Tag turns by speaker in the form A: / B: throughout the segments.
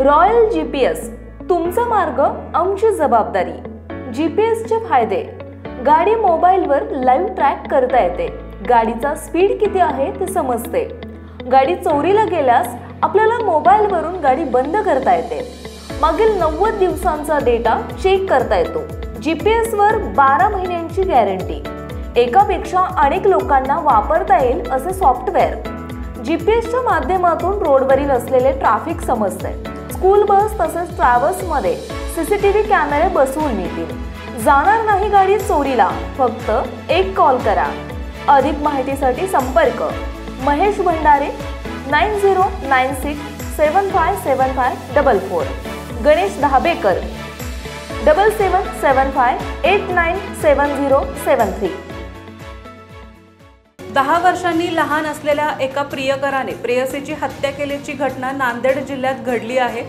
A: Royal GPS, तुमचा मार्ग आमची जबाबदारी। जीपीएसचे फायदे: गाडी मोबाईलवर लाईव्ह ट्रॅक करता येते, गाडीचा स्पीड किती आहे ते समजते, गाडी चोरीला गेल्यास आपल्याला मोबाईलवरून गाडी बंद करता येते, मागील 90 दिवसांचा डेटा चेक करता येतो, जीपीएस वर 12 महिन्यांची गॅरंटी, एकापेक्षा अनेक लोकांना वापरता येईल असे सॉफ्टवेअर, जीपीएसच्या माध्यमातून रोडवरील असलेले ट्रॅफिक समजते, स्कूल बस तसेच ट्रॅव्हल्स मध्ये सीसीटीव्ही कॅमेरे बसवून मिळतील, जाणार नाही गाडी चोरीला, फक्त एक कॉल करा। अधिक माहितीसाठी संपर्क महेश भंडारे 9096757544, गणेश धाबेकर 7775897073।
B: 10 वर्षांनी लहान असलेल्या एका प्रियकराने प्रेयसीची हत्या केल्याची घटना नांदेड जिल्ह्यात घडली आहे।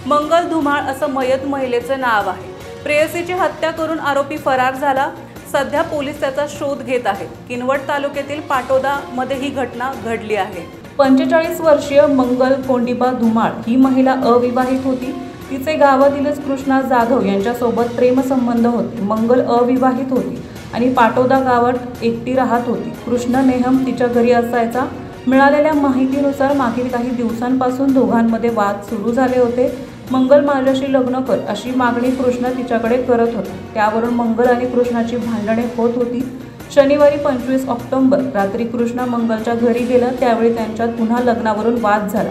B: मंगल धुमाळ असं मयत महिलेचं नाव आहे। प्रेयसीची हत्या करून आरोपी फरार झाला। सध्या पोलीस त्याचा शोध घेत आहेत। किनवट तालुक्यातील पाटोदा मध्ये ही घटना घडली आहे। 45 वर्षीय मंगल कोंडिबा धुमाळ ही महिला अविवाहित होती। तिचे गावातीलच कृष्णा जाधव यांच्यासोबत प्रेमसंबंध होते। मंगल अविवाहित होती आणि पाटोदा गावात एकटी राहत होती। कृष्ण नेहम तिच्या घरी असायचा। मिळालेल्या माहितीनुसार मागील काही दिवसांपासून दोघांमध्ये वाद सुरू झाले होते। मंगल माझ्याशी लग्न कर अशी मागणी कृष्ण तिच्याकडे करत होता। त्यावरून मंगल आणि कृष्णाची भांडणे होत होती। शनिवारी 25 ऑक्टोबर रात्री कृष्णा मंगलच्या घरी गेला, त्यावेळी त्यांच्यात पुन्हा लग्नावरून वाद झाला।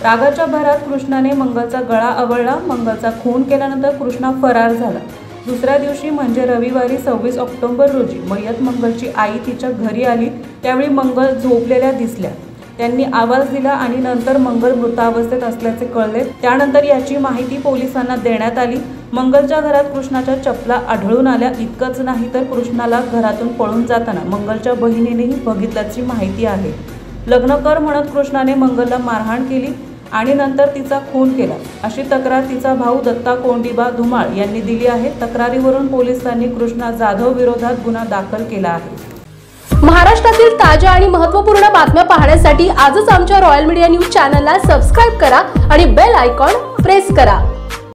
B: रागाच्या भरात कृष्णाने मंगलचा गळा आवळला। मंगलचा खून केल्यानंतर कृष्णा फरार झाला। दुसऱ्या दिवशी म्हणजे रविवारी 26 ऑक्टोबर रोजी मयत मंगलची आई तिच्या घरी आली। त्यावेळी मंगल झोपलेल्या दिसल्या। त्यांनी आवाज दिला आणि नंतर मंगल मृतावस्थेत असल्याचे कळले। त्यानंतर याची माहिती पोलिसांना देण्यात आली। मंगलच्या घरात कृष्णाच्या चपला आढळून आल्या। इतकंच नाही तर कृष्णाला घरातून पळून जाताना मंगलच्या बहिणीनेही बघितल्याची माहिती आहे। लग्न कर म्हणत कृष्णाने मंगलला मारहाण केली आणि नंतर तिचा खून केला अशी तक्रार तिचा भाऊ दत्ता कोंडिबा धुमाळ यांनी दिली आहे। तक्रारीवरून पोलिसांनी कृष्णा जाधव विरोधात गुन्हा दाखल केला आहे।
C: महाराष्ट्रातील ताज्या आणि महत्त्वपूर्ण बातम्या पाहण्यासाठी आजच आमच्या रॉयल मीडिया न्यूज चॅनलला सबस्क्राइब करा आणि बेल आयकॉन प्रेस करा।